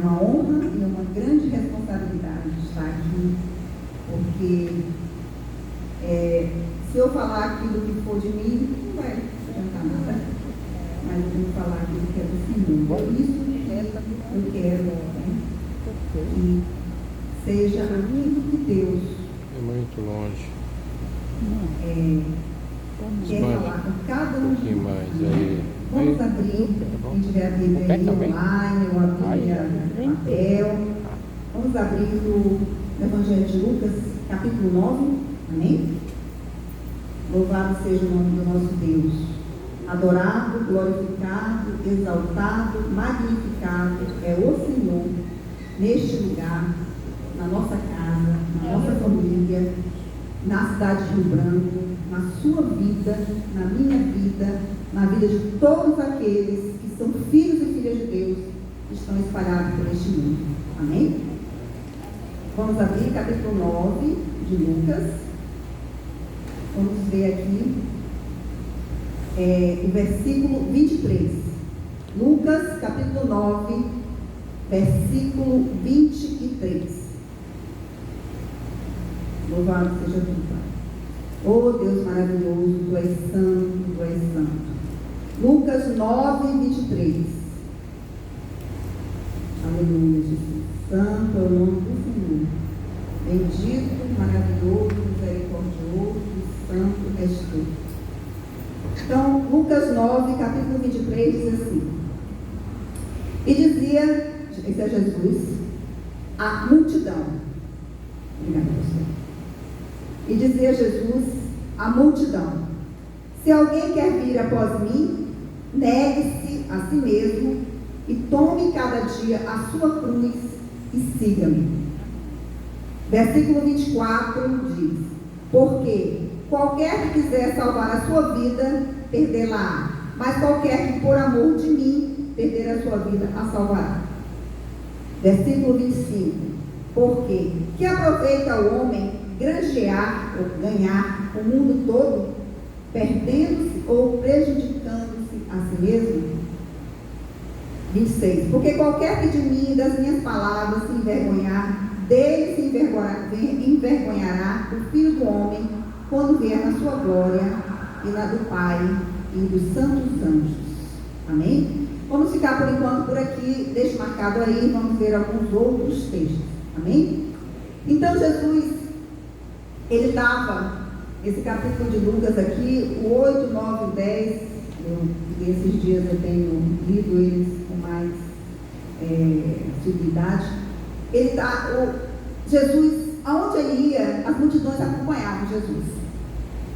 Uma honra e uma grande responsabilidade estar aqui, porque se eu falar aquilo que for de mim, não vai adiantar nada, mas eu tenho que falar aquilo que é do Senhor. Por isso eu quero que seja aquilo que Deus é muito longe. Quer falar com cada um de nós. Vamos abrir, quem tiver a Bíblia aí online, ou a Bíblia no papel. Vamos abrir o Evangelho de Lucas, capítulo 9. Amém? Louvado seja o nome do nosso Deus. Adorado, glorificado, exaltado, magnificado é o Senhor neste lugar, na nossa casa, na nossa família, na cidade de Rio Branco, na sua vida, na minha vida, na vida de todos aqueles que são filhos e filhas de Deus, que estão espalhados por este mundo. Amém? Vamos abrir capítulo 9 de Lucas. Vamos ver aqui o versículo 23. Lucas, capítulo 9, versículo 23. Louvado seja tu, Pai. Oh Deus maravilhoso, tu és santo, tu és santo. Lucas 9, 23. Aleluia, Jesus. Santo é o nome do Senhor. Bendito, maravilhoso, misericordioso, santo és tu. Então, Lucas 9, capítulo 23 diz assim: E dizia, esse é Jesus, a multidão. Obrigada, pastor. E dizia Jesus à multidão: Se alguém quer vir após mim, negue-se a si mesmo e tome cada dia a sua cruz e siga-me. Versículo 24 diz: Porque qualquer que quiser salvar a sua vida, perdê-la-á, mas qualquer que por amor de mim perder a sua vida, a salvará. Versículo 25: Porque que aproveita o homem granjear ou ganhar o mundo todo, perdendo-se ou prejudicando-se a si mesmo? 26. Porque qualquer que de mim e das minhas palavras se envergonhar, dele se envergonhará o Filho do Homem, quando vier na sua glória e na do Pai e dos santos anjos. Amém? Vamos ficar por enquanto por aqui, deixa marcado aí, vamos ver alguns outros textos. Amém? Então Jesus, ele dava esse capítulo de Lucas aqui, o 8, 9 e 10, esses dias eu tenho lido eles com mais assiduidade. Jesus, aonde ele ia, as multidões acompanhavam Jesus.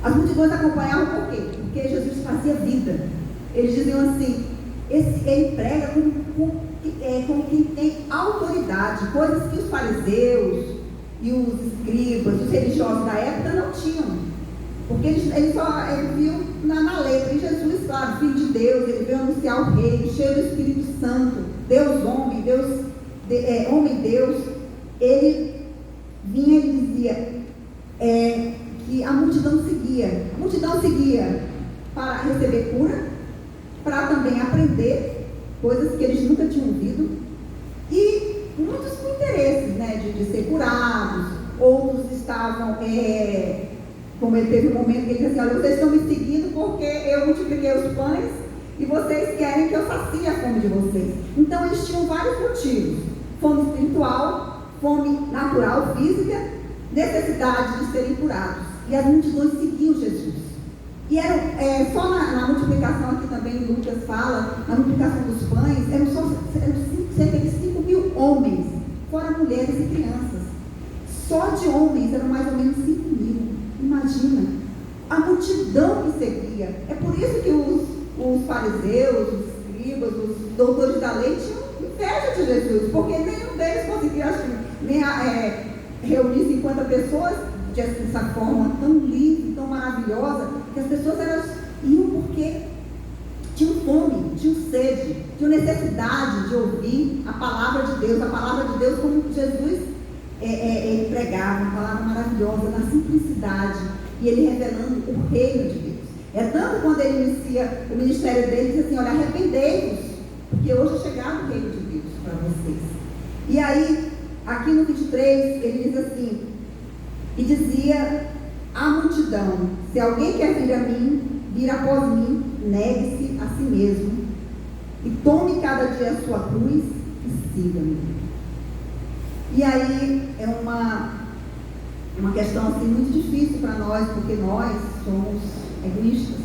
As multidões acompanhavam por quê? Porque Jesus fazia vida. Eles diziam assim, ele prega como quem tem autoridade, coisas que os fariseus e os escribas, os religiosos da época não tinham, porque ele viu na letra. E Jesus, claro, Filho de Deus, ele veio anunciar o reino, cheio do Espírito Santo, Deus homem, homem Deus. Ele vinha e dizia que a multidão seguia para receber cura, para também aprender coisas que eles nunca tinham ouvido, e muitos com interesses, de ser curados. Outros estavam, como ele teve um momento que ele disse assim: olha, vocês estão me seguindo porque eu multipliquei os pães e vocês querem que eu sacie a fome de vocês. Então eles tinham vários motivos: fome espiritual, fome natural, física, necessidade de serem curados. E as multidões seguiam Jesus. E eram, só na multiplicação, aqui também Lucas fala, na multiplicação dos pães, eram cerca de 5 mil homens, fora mulheres e crianças. Só de homens eram mais ou menos 5 mil. Imagina, a multidão que seguia. É por isso que os fariseus, os escribas, os doutores da lei tinham inveja de Jesus, porque nenhum deles conseguia, nem reunir 50 pessoas dessa forma tão livre, tão maravilhosa, que as pessoas iam porque tinham fome, tinham sede, tinham necessidade de ouvir a palavra de Deus. A palavra de Deus, como Jesus ele pregava, uma palavra maravilhosa, na simplicidade, e ele revelando o reino de Deus. É tanto quando ele inicia o ministério dele, diz assim: olha, arrependei-vos, porque hoje é chegado o reino de Deus para vocês. E aí, aqui no 23, ele diz assim: e dizia à multidão: se alguém quer vir a mim, vir após mim, negue-se a si mesmo, e tome cada dia a sua cruz e siga-me. E aí é uma questão assim muito difícil para nós, porque nós somos egoístas.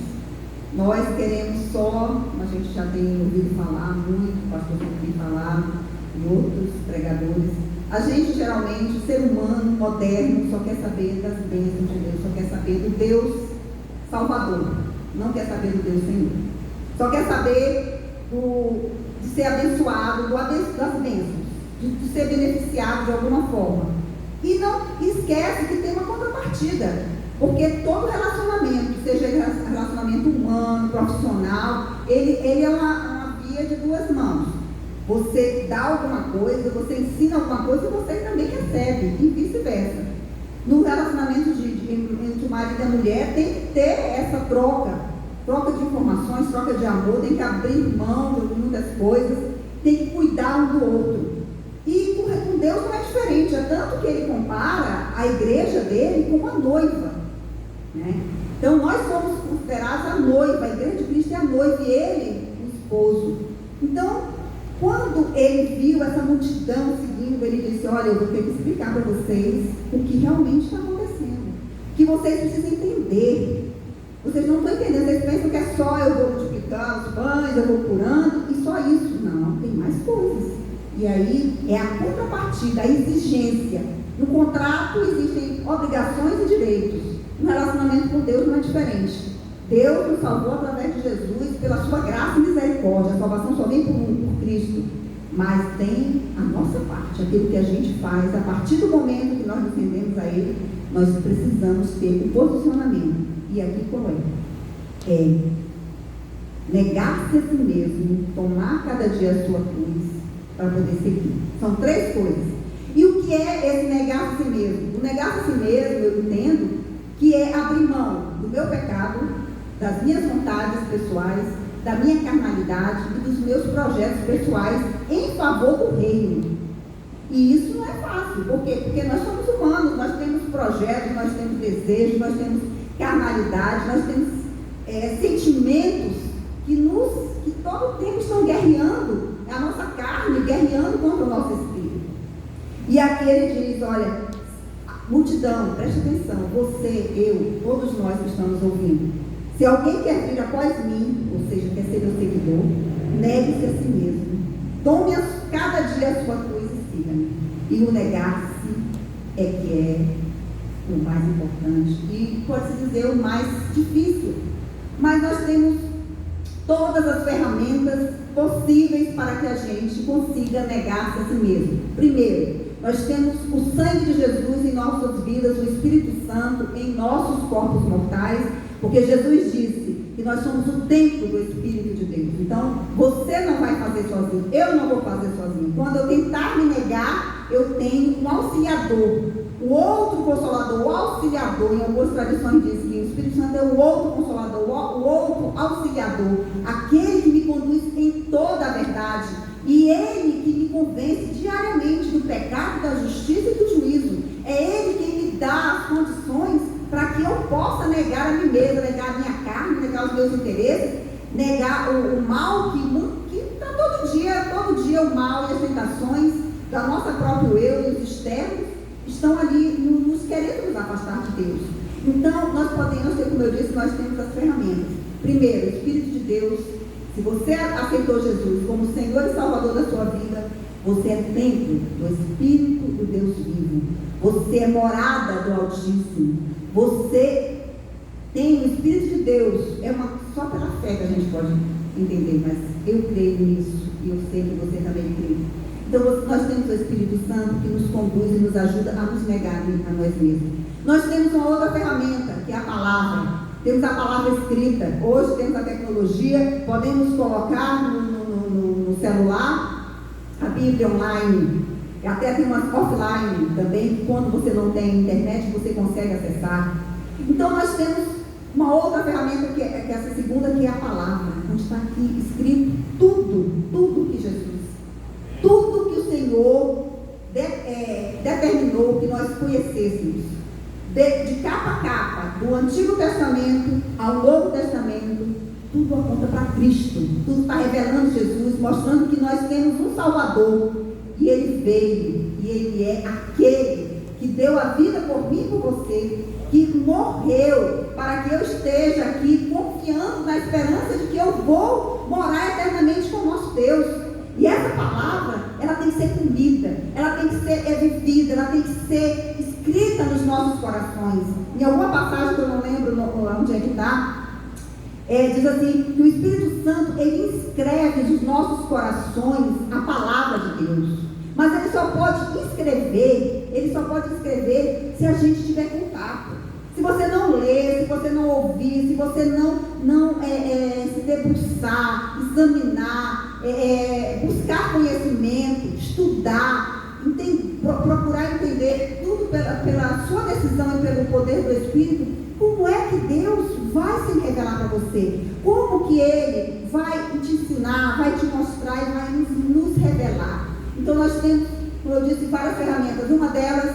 Nós queremos só, a gente já tem ouvido falar muito, o pastor tem falar, e outros pregadores. A gente geralmente, o ser humano moderno, só quer saber das bênçãos de Deus, só quer saber do Deus Salvador, não quer saber do Deus Senhor. Só quer saber de ser abençoado, das bênções, de ser beneficiado de alguma forma. E não esquece que tem uma contrapartida, porque todo relacionamento, seja relacionamento humano, profissional, ele é uma via de duas mãos. Você dá alguma coisa, você ensina alguma coisa e você também recebe, e vice-versa. No relacionamento entre o marido e a mulher, tem que ter essa troca de informações, troca de amor, tem que abrir mão de muitas coisas, tem que cuidar um do outro. E com Deus não é diferente, é tanto que ele compara a igreja dele com uma noiva, né? Então nós somos considerados a noiva, a igreja de Cristo é a noiva e ele o esposo. Então, quando ele viu essa multidão seguindo, ele disse: olha, eu vou ter que explicar para vocês o que realmente está acontecendo, que vocês precisam entender. Vocês não estão entendendo, vocês pensam que é só eu vou multiplicando os pães, eu vou curando e só isso. Não, tem mais coisas. E aí é a contrapartida, a exigência. No contrato existem obrigações e direitos. No relacionamento com Deus não é diferente. Deus nos salvou através de Jesus, pela sua graça e misericórdia. A salvação só vem por Cristo. Mas tem a nossa parte, aquilo que a gente faz. A partir do momento que nós nos rendemos a Ele, nós precisamos ter o posicionamento. E aqui qual é? É negar-se a si mesmo, tomar cada dia a sua cruz para poder seguir. São três coisas. E o que é esse negar-se a si mesmo? O negar-se a si mesmo, eu entendo, que é abrir mão do meu pecado, das minhas vontades pessoais, da minha carnalidade e dos meus projetos pessoais em favor do reino. E isso não é fácil. Por quê? Porque nós somos humanos, nós temos projetos, nós temos desejos, nós temos carnalidade, nós temos sentimentos que todo o tempo estão guerreando, a nossa carne guerreando contra o nosso espírito. E aqui ele diz: olha, multidão, preste atenção, você, eu, todos nós que estamos ouvindo, se alguém quer vir após mim, ou seja, quer ser meu seguidor, negue-se a si mesmo, tome cada dia a sua cruz e siga-me. E o negar-se é que é o mais importante e pode-se dizer o mais difícil, mas nós temos todas as ferramentas possíveis para que a gente consiga negar-se a si mesmo. Primeiro, nós temos o sangue de Jesus em nossas vidas, o Espírito Santo em nossos corpos mortais, porque Jesus disse que nós somos o templo do Espírito de Deus. Então, você não vai fazer sozinho, eu não vou fazer sozinho. Quando eu tentar me negar, eu tenho um auxiliador, o outro consolador, o auxiliador. Em algumas tradições diz que o Espírito Santo é o outro consolador, o outro auxiliador, aquele que me conduz em toda a verdade, e ele que me convence diariamente do pecado, da justiça e do juízo. É ele quem me dá as condições para que eu possa negar a mim mesma, negar a minha carne, negar os meus interesses, negar o mal que está todo dia o mal e as tentações da nossa própria eu e os externos estão ali nos querendo nos afastar de Deus. Então, nós podemos ter, como eu disse, nós temos as ferramentas. Primeiro, o Espírito de Deus. Se você aceitou Jesus como Senhor e Salvador da sua vida, você é templo do Espírito do Deus vivo. Você é morada do Altíssimo. Você tem o Espírito de Deus. Só pela fé que a gente pode entender, mas eu creio nisso e eu sei que você também crê. Então, nós temos o Espírito Santo que nos conduz e nos ajuda a nos negar a nós mesmos. Nós temos uma outra ferramenta, que é a palavra. Temos a palavra escrita. Hoje temos a tecnologia, podemos colocar no celular a Bíblia online. Até tem umas offline também, que quando você não tem internet, você consegue acessar. Então nós temos uma outra ferramenta, que é essa segunda, que é a palavra, onde está aqui escrito tudo que Jesus, tudo que o Senhor determinou que nós conhecêssemos de capa a capa, do Antigo Testamento ao Novo Testamento, tudo aponta para Cristo, tudo está revelando Jesus, mostrando que nós temos um Salvador, e Ele veio, e Ele é aquele que deu a vida por mim e por você, que morreu para que eu esteja aqui confiando na esperança de que eu vou morar eternamente com o nosso Deus. E essa palavra, ela tem que ser comida, ela tem que ser vivida, ela tem que ser escrita nos nossos corações. Em alguma passagem que eu não lembro onde é que está, diz assim, que o Espírito Santo, ele escreve nos nossos corações a palavra de Deus. Mas ele só pode escrever se a gente tiver contato. Se você não ler, se você não ouvir, se você não se debruçar, examinar, buscar conhecimento, estudar, procurar entender tudo pela sua decisão e pelo poder do Espírito, como é que Deus vai se revelar para você? Como que Ele vai te ensinar, vai te mostrar e vai nos revelar? Então nós temos, como eu disse, várias ferramentas. Uma delas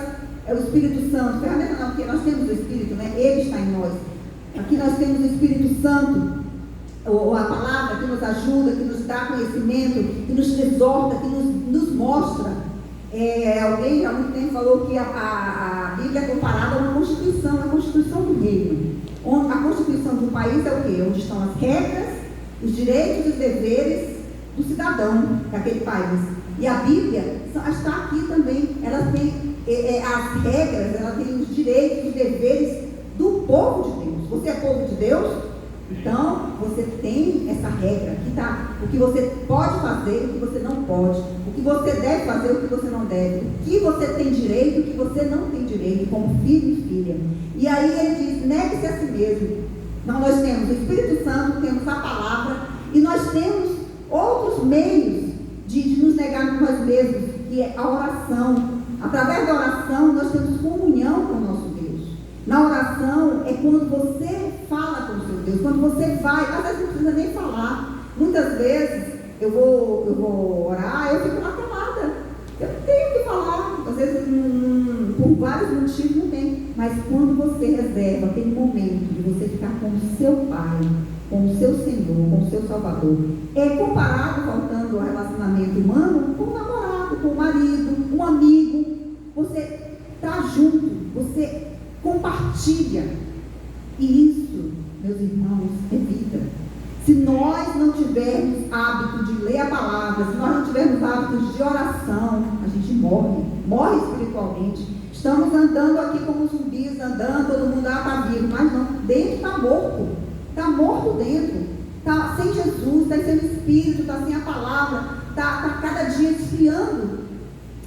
é o Espírito Santo. Ferramenta não, porque nós temos o Espírito, né? Ele está em nós. Aqui nós temos o Espírito Santo, ou a palavra que nos ajuda, que nos dá conhecimento, que nos exorta, que nos mostra. Alguém há muito tempo falou que a Bíblia é comparada a uma constituição, a constituição do reino. A constituição de um país é o quê? Onde estão as regras, os direitos e os deveres do cidadão daquele país. E a Bíblia está aqui também. Ela tem as regras, ela tem os direitos e os deveres do povo de Deus. Você é povo de Deus? Então, você tem essa regra. Aqui está o que você pode fazer, o que você não pode, o que você deve fazer, o que você não deve, o que você tem direito, o que você não tem direito, como filho e filha. E aí ele diz, negue-se a si mesmo. Então, nós temos o Espírito Santo, temos a palavra, e nós temos outros meios de nos negar por nós mesmos, que é a oração. Através da oração, nós temos comunhão com o nosso Deus. Na oração é quando você fala com o seu Deus, quando você vai, às vezes não precisa nem falar. Muitas vezes eu vou orar, eu fico lá calada. Eu não tenho o que falar, às vezes por vários motivos não tem. Mas quando você reserva aquele momento de você ficar com o seu Pai, com o seu Senhor, com o seu Salvador, é comparado, voltando ao relacionamento humano, com o namorado, com o marido, um amigo. Você está junto, você compartilha. E isso, meus irmãos, é vida. Se nós não tivermos hábito de ler a palavra, se nós não tivermos hábitos de oração, a gente morre espiritualmente. Estamos andando aqui como zumbis, andando, todo mundo está vivo, mas não, dentro está morto dentro, está sem Jesus, está sem o Espírito, está sem a palavra, está cada dia esfriando,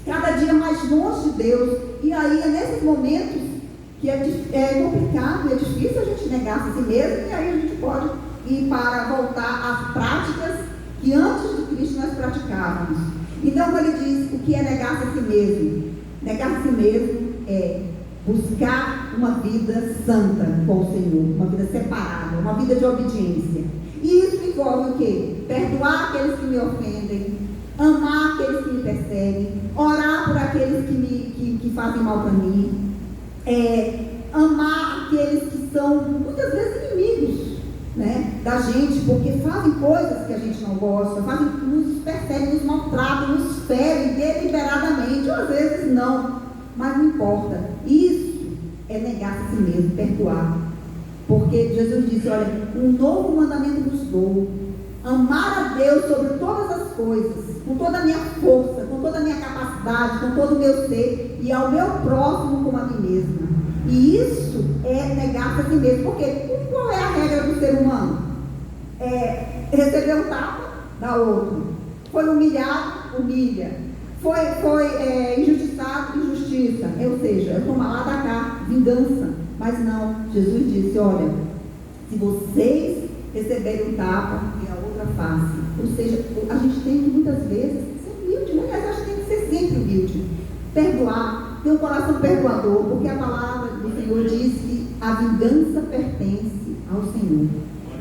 cada dia mais longe de Deus. E aí é nesses momentos que é complicado, é difícil a gente negar-se a si mesmo, e aí a gente pode ir para voltar às práticas que antes de Cristo nós praticávamos. Então, quando ele diz o que é negar-se a si mesmo, negar-se a si mesmo é buscar uma vida santa com o Senhor, uma vida separada, uma vida de obediência. E isso envolve o quê? Perdoar aqueles que me ofendem, amar aqueles que me perseguem, orar por aqueles que fazem mal para mim, amar aqueles que são muitas vezes inimigos, né, da gente, porque fazem coisas que a gente não gosta, nos perseguem, nos maltratam, nos ferem deliberadamente, ou às vezes não, mas não importa. Isso é negar-se a si mesmo, perdoar. Porque Jesus disse, olha, um novo mandamento vos dou: amar a Deus sobre todas as coisas, com toda a minha força, com toda a minha capacidade, com todo o meu ser, e ao meu próximo como a mim mesma. E isso é negar-se a si mesmo. Porque qual é a regra do ser humano? Receber um tapa, dá outro. Foi humilhado, humilha. Foi injustiçado, injustiça. Ou seja, toma lá da cá, vingança. Mas não, Jesus disse, olha, se vocês receberem um tapa, e a outra face. Ou seja, a gente tem que muitas vezes ser humilde, né? Mas a gente tem que ser sempre humilde. Perdoar, ter um coração perdoador, porque a palavra do Senhor diz que a vingança pertence ao Senhor.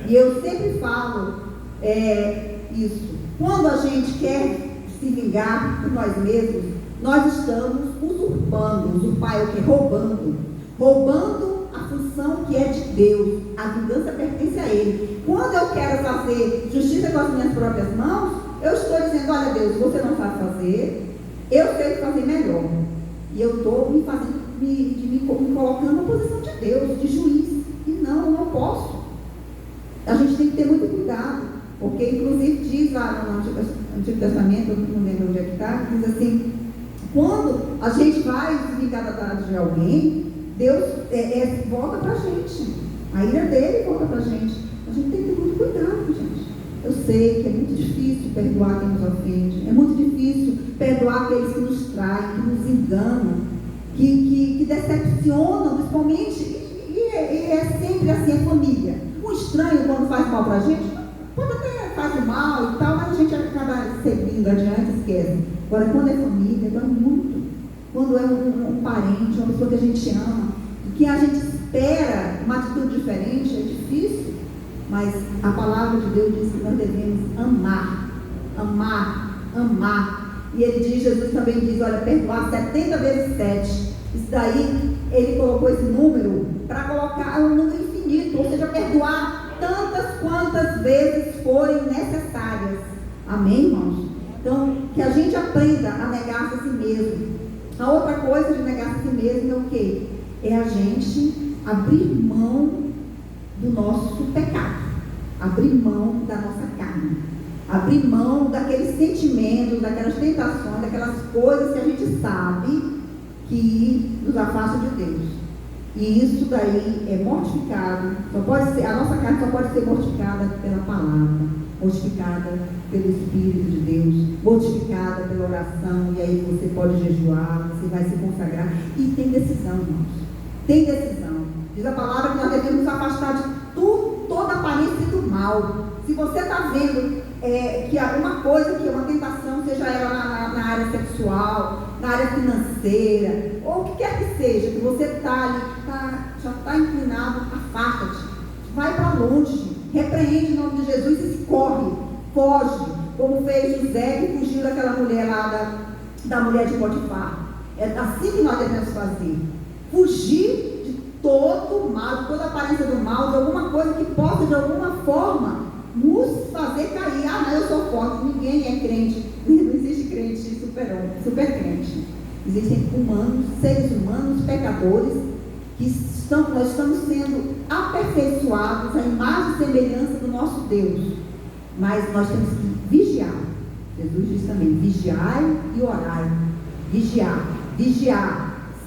E eu sempre falo isso. Quando a gente quer se vingar por nós mesmos, nós estamos usurpando. Usurpar é o que? Roubando a função que é de Deus. A vingança pertence a Ele. Quando eu quero fazer justiça com as minhas próprias mãos, eu estou dizendo, olha Deus, você não sabe fazer, eu sei fazer melhor. E eu estou me colocando na posição de Deus, de juiz. E não, eu não posso. A gente tem que ter muito cuidado, porque inclusive diz lá no Antigo Testamento, eu não lembro onde é que está, diz assim, quando a gente vai desligar da tarde de alguém, Deus volta para a gente. A ira dele volta para a gente. A gente tem que ter muito cuidado, gente. Eu sei que é muito difícil perdoar quem nos ofende. É muito difícil perdoar aqueles que nos traem, que nos enganam, que decepcionam, principalmente. E é sempre assim, a família. Um estranho, quando faz mal para a gente, pode até fazer mal e tal, mas a gente acaba seguindo adiante, esquece. Agora, quando é família, dói muito. Quando é um parente, uma pessoa que a gente ama, que a gente espera uma atitude diferente, é difícil. Mas a palavra de Deus diz que nós devemos amar. E ele diz, Jesus também diz, olha, perdoar 70 vezes 7. Isso daí, ele colocou esse número para colocar um número infinito, ou seja, perdoar tantas quantas vezes forem necessárias. Amém, irmãos? Então, que a gente aprenda a negar-se a si mesmo. A outra coisa de negar-se a si mesmo é o quê? É a gente abrir mão do nosso pecado, abrir mão da nossa carne, abrir mão daqueles sentimentos, daquelas tentações, daquelas coisas que a gente sabe que nos afastam de Deus. E isso daí é mortificado, a nossa carne só pode ser mortificada pela palavra, mortificada pelo Espírito de Deus, mortificada pela oração, e aí você pode jejuar, você vai se consagrar, e tem decisão, irmãos, tem decisão. Diz a palavra que nós devemos nos afastar de tudo, toda aparência do mal. Se você está vendo que alguma coisa, que é uma tentação, seja ela na área sexual, na área financeira, ou o que quer que seja, que você está ali, já está inclinado, afasta-te, vai para longe, repreende em nome de Jesus e corre, foge, como fez José, que fugiu daquela mulher lá, da mulher de Potifar. É assim que nós devemos fazer, fugir de todo mal, de toda aparência do mal, de alguma coisa que possa de alguma forma nos fazer cair. Não, eu sou forte, ninguém é crente. Não existe crente super crente. Existem seres humanos, pecadores, nós estamos sendo aperfeiçoados à imagem e semelhança do nosso Deus. Mas nós temos que vigiar. Jesus diz também, vigiai e orai. Vigiar,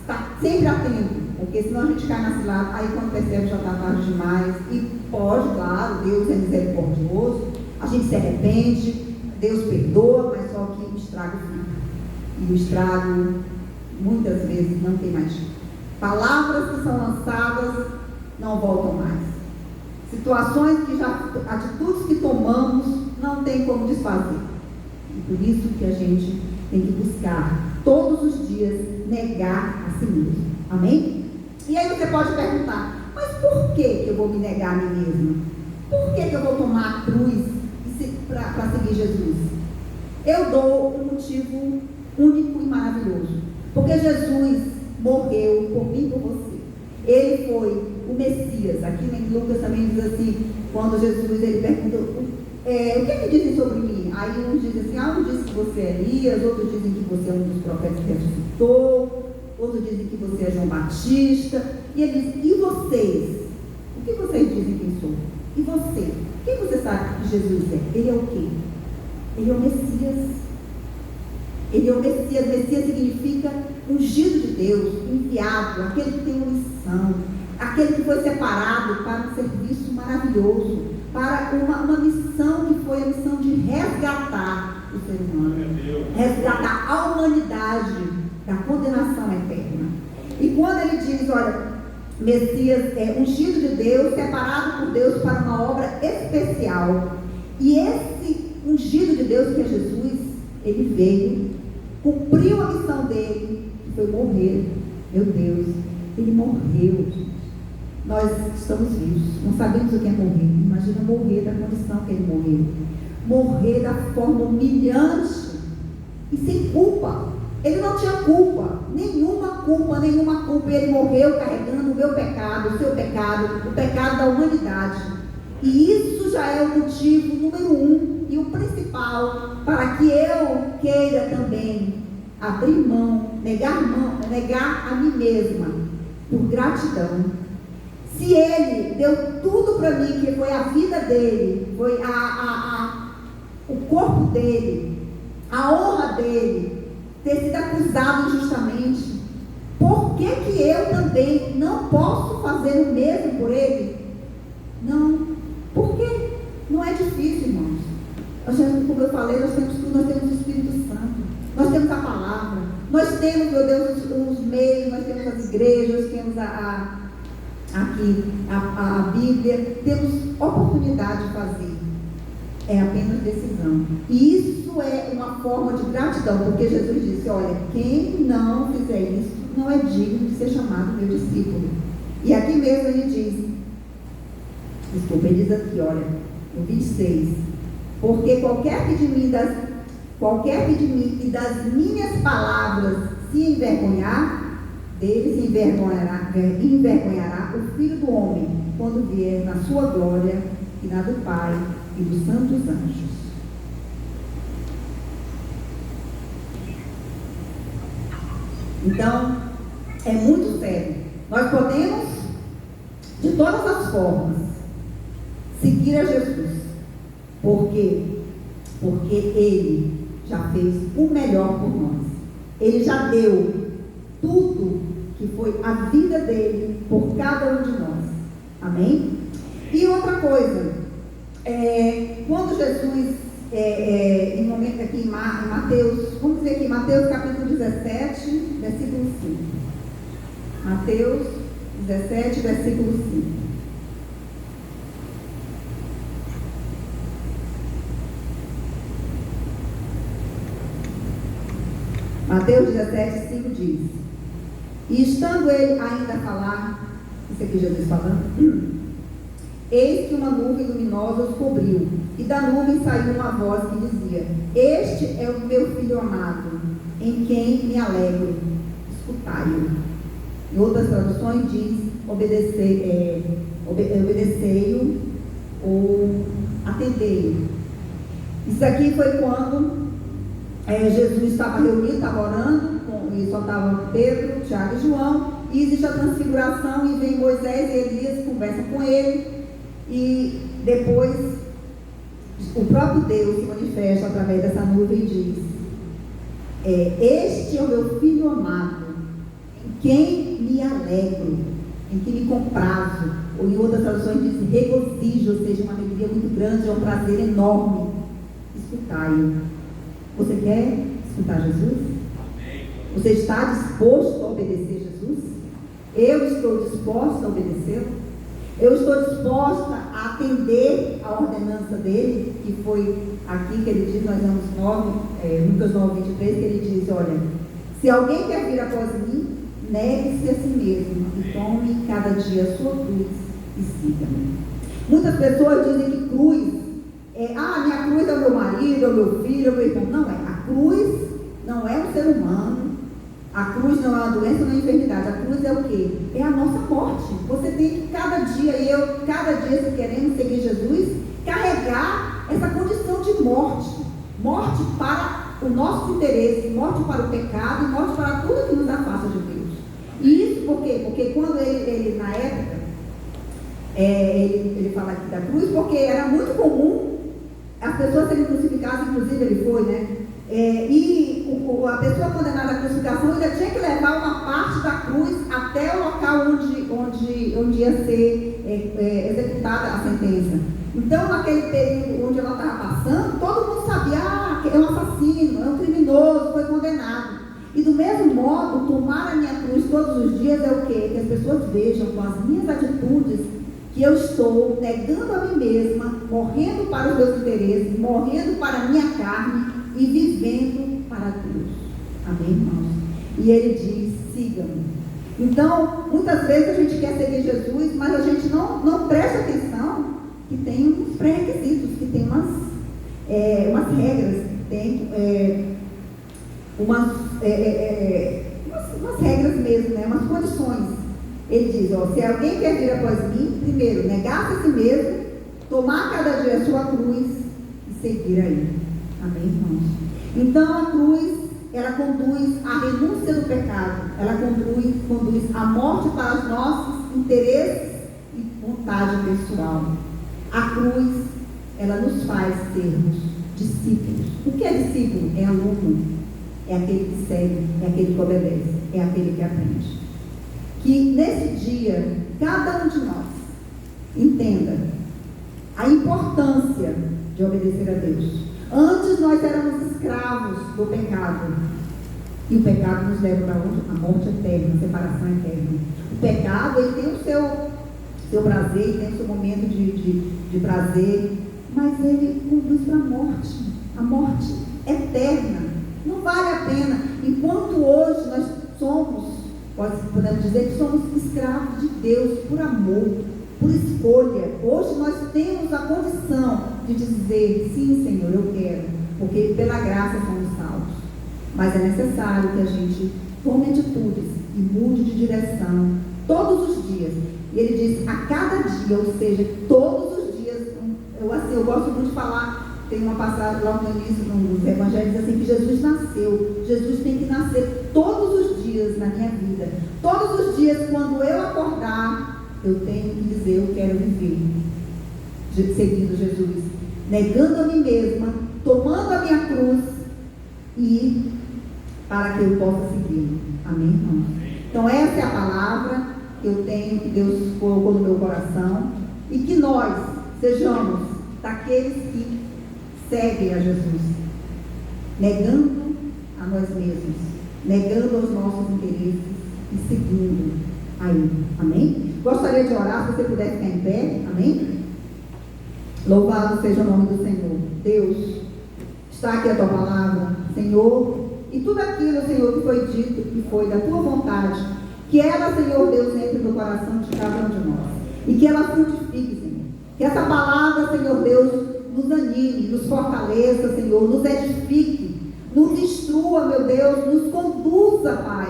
estar sempre atento, porque senão a gente cai na cilada, aí quando percebe já está tarde demais, e pode, claro, Deus é misericordioso, a gente se arrepende, Deus perdoa, mas só que o estrago fica, e o estrago muitas vezes não tem mais jeito. Palavras que são lançadas não voltam mais, situações atitudes que tomamos não tem como desfazer, e por isso que a gente tem que buscar todos os dias negar a si mesmo. Amém? E aí você pode perguntar, mas por que eu vou me negar a mim mesma? Por que eu vou tomar a cruz para seguir Jesus? Eu dou um motivo único e maravilhoso. Porque Jesus morreu por mim e por você. Ele foi o Messias. Aqui em Lucas também diz assim, quando Jesus ele perguntou, o que dizem sobre mim? Aí uns dizem assim, um diz que você é Elias, outros dizem que você é um dos profetas que ressuscitou, outros dizem que você é João Batista. E ele diz, e vocês? O que vocês dizem quem sou? E você? Quem você sabe que Jesus é? Ele é o quê? Ele é o Messias. Ele é o Messias. Messias significa ungido de Deus, enviado, aquele que tem uma missão, aquele que foi separado para um serviço maravilhoso, para uma missão que foi a missão de resgatar o ser humano, resgatar a humanidade da condenação eterna. E quando ele diz, olha, Messias é ungido de Deus, separado por Deus para uma obra especial, e esse ungido de Deus que é Jesus, ele veio, cumpriu a missão dele, que foi morrer. Meu Deus, ele morreu. Nós estamos vivos, não sabemos o que é morrer. Imagina morrer da condição que ele morreu, morrer da forma humilhante e sem culpa. Ele não tinha culpa, nenhuma culpa, e ele morreu carregando o meu pecado, o seu pecado, o pecado da humanidade. E isso já é o motivo número 1 e o principal para que eu queira também abrir mão, negar a mim mesma, por gratidão. Se ele deu tudo para mim, que foi a vida dele, foi o corpo dele, a honra dele, ter sido acusado injustamente, por que eu também não posso fazer o mesmo por ele? Não, porque não é difícil, irmãos. Como eu falei, nós temos tudo, nós temos o Espírito Santo, nós temos a palavra, nós temos, meu Deus, os meios, nós temos as igrejas, temos aqui a Bíblia, temos oportunidade de fazer. É apenas decisão. E isso é uma forma de gratidão, porque Jesus disse: olha, quem não fizer isso não é digno de ser chamado meu discípulo. E aqui mesmo ele diz, ele diz aqui, olha, no 26, porque qualquer que de mim e das minhas palavras se envergonhar, dele se envergonhará o Filho do Homem, quando vier na sua glória e na do Pai e dos santos anjos. Então, é muito sério. Nós podemos, de todas as formas, seguir a Jesus. Por quê? Porque Ele já fez o melhor por nós. Ele já deu tudo que foi a vida dele por cada um de nós. Amém? E outra coisa, quando Jesus, em momento aqui em Mateus, vamos dizer aqui, Mateus capítulo 17, versículo 5. Mateus 17, versículo 5. Mateus 17, 5 diz: e estando ele ainda a falar, isso aqui Jesus falando, eis que uma nuvem luminosa os cobriu, e da nuvem saiu uma voz que dizia: este é o meu Filho amado, em quem me alegro, escutai-o. Em outras traduções diz: obedecei-o ou atendei-o. Isso aqui foi quando Jesus estava reunido, estava orando, e só estavam Pedro, Tiago e João, e existe a transfiguração, e vem Moisés e Elias, conversam com ele, e depois o próprio Deus se manifesta através dessa nuvem e diz: este é o meu Filho amado, em quem me alegro, em quem me comprazo, ou em outras traduções diz regozijo, ou seja, uma alegria muito grande, é um prazer enorme. Escutai-o. Você quer escutar Jesus? Amém. Você está disposto a obedecer Jesus? Eu estou disposta a obedecê-lo? Eu estou disposta a atender a ordenança dele, que foi aqui que ele diz, nós vamos Lucas 9, 23, que ele diz: olha, se alguém quer vir após mim, negue-se a si mesmo e tome cada dia a sua cruz e siga-me. Muitas pessoas dizem que cruz minha cruz é o meu marido, é o meu filho, é o meu irmão. Não é. A cruz não é um ser humano. A cruz não é uma doença, não é uma enfermidade. A cruz é o quê? É a nossa morte. Você tem que cada dia, se queremos seguir Jesus, carregar essa condição de morte. Morte para o nosso interesse, morte para o pecado e morte para tudo que nos afasta de Deus. E isso por quê? Porque quando ele na época, ele fala aqui da cruz, porque era muito comum as pessoas serem crucificadas, inclusive ele foi, né? A pessoa condenada à crucificação ainda tinha que levar uma parte da cruz até o local onde ia ser executada a sentença. Então, naquele período onde ela estava passando, todo mundo sabia: é um assassino, é um criminoso, foi condenado. E do mesmo modo, tomar a minha cruz todos os dias é o quê? Que as pessoas vejam com as minhas atitudes que eu estou negando a mim mesma, morrendo para os meus interesses, morrendo para a minha carne e vivendo para Deus. Amém, irmãos? E ele diz: siga-me. Então, muitas vezes a gente quer seguir Jesus, mas a gente não presta atenção que tem uns pré-requisitos, que tem umas regras, que tem umas umas regras mesmo, né? Umas condições. Ele diz, se alguém quer vir após mim, primeiro, negar-se a si mesmo, tomar cada dia a sua cruz e seguir aí. Amém, irmãos? Então a cruz, ela conduz à renúncia do pecado, ela conduz à morte para os nossos interesses e vontade pessoal. A cruz, ela nos faz sermos discípulos. O que é discípulo? É aluno, é aquele que segue, é aquele que obedece, é aquele que aprende. Que nesse dia, cada um de nós entenda a importância de obedecer a Deus. Antes nós éramos escravos do pecado. E o pecado nos leva para onde? A morte eterna, a separação eterna. O pecado, ele tem o seu prazer, ele tem o seu momento de prazer, mas ele conduz para a morte eterna. Não vale a pena. Enquanto hoje nós podemos dizer que somos escravos de Deus por amor, por escolha. Hoje nós temos a condição de dizer, sim, Senhor, eu quero, porque pela graça somos salvos. Mas é necessário que a gente tome atitudes e mude de direção todos os dias. E ele diz, a cada dia, ou seja, todos os dias. Eu gosto muito de falar, tem uma passagem lá no início dos evangelhos, assim, que Jesus nasceu. Jesus tem que nascer todos os dias na minha vida. Todos os dias, quando eu acordar, eu tenho que dizer, eu quero viver seguindo Jesus, negando a mim mesma, tomando a minha cruz, e para que eu possa segui-lo. Amém, irmãos? Então essa é a palavra que eu tenho, que Deus colocou no meu coração, e que nós sejamos daqueles que seguem a Jesus, negando a nós mesmos, negando os nossos interesses e seguindo a Ele. Amém? Gostaria de orar, se você puder ficar em pé. Amém? Louvado seja o nome do Senhor. Deus, está aqui a tua palavra, Senhor, e tudo aquilo, Senhor, que foi dito, que foi da tua vontade, que ela, Senhor Deus, entre no coração de cada um de nós, e que ela frutifique, Senhor. Que essa palavra, Senhor Deus, nos anime, nos fortaleça, Senhor, nos edifique, nos instrua, meu Deus, nos conduza, Pai,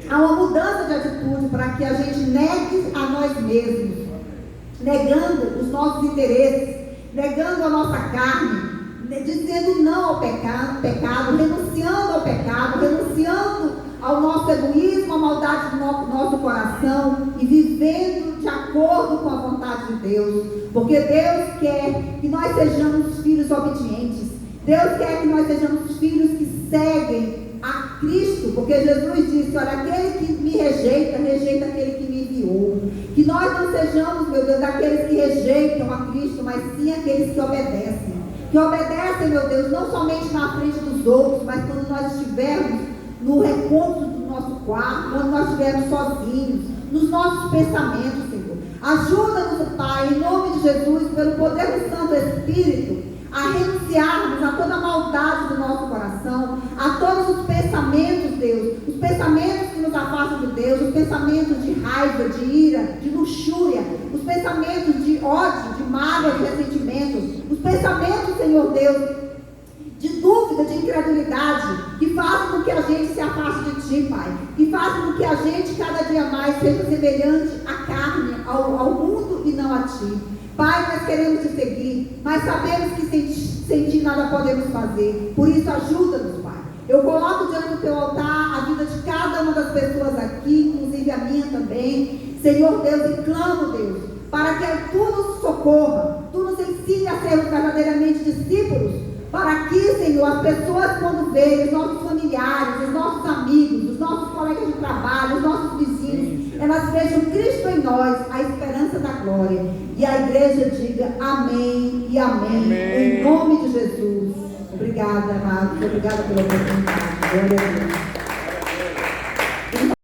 a uma mudança de atitude, para que a gente negue a nós mesmos, negando os nossos interesses, negando a nossa carne, dizendo não ao pecado, renunciando ao pecado, renunciando ao nosso egoísmo, à maldade do nosso coração, e vivendo de acordo com a vontade de Deus, porque Deus quer que nós sejamos filhos obedientes. Deus quer que nós sejamos filhos que seguem a Cristo, porque Jesus disse, olha, aquele que me rejeita, rejeita aquele que me enviou. Que nós não sejamos, meu Deus, daqueles que rejeitam a Cristo, mas sim aqueles que obedecem. Que obedecem, meu Deus, não somente na frente dos outros, mas quando nós estivermos no recôndito do nosso quarto, quando nós estivermos sozinhos, nos nossos pensamentos, Senhor. Ajuda-nos, Pai, em nome de Jesus, pelo poder do Santo Espírito, a renunciarmos a toda a maldade do nosso coração, a todos os pensamentos, Deus, os pensamentos que nos afastam de Deus, os pensamentos de raiva, de ira, de luxúria, os pensamentos de ódio, de mágoa, de ressentimento, os pensamentos, Senhor Deus, de dúvida, de incredulidade, que fazem com que a gente se afaste de Ti, Pai, que fazem com que a gente cada dia mais seja semelhante à carne, ao mundo e não a Ti. Pai, nós queremos Te seguir, mas sabemos que sem Ti nada podemos fazer. Por isso, ajuda-nos, Pai. Eu coloco diante do Teu altar a vida de cada uma das pessoas aqui, inclusive a minha também. Senhor Deus, e clamo, Deus, para que Tu nos socorra, Tu nos ensine a sermos verdadeiramente discípulos, para que, Senhor, as pessoas quando veem os nossos familiares, os nossos amigos, os nossos colegas de trabalho, os nossos vizinhos, elas vejam Cristo em nós, a esperança da glória. E a igreja diga amém e amém, amém. Em nome de Jesus. Obrigada, amados. Obrigada pela oportunidade. Glória a Deus.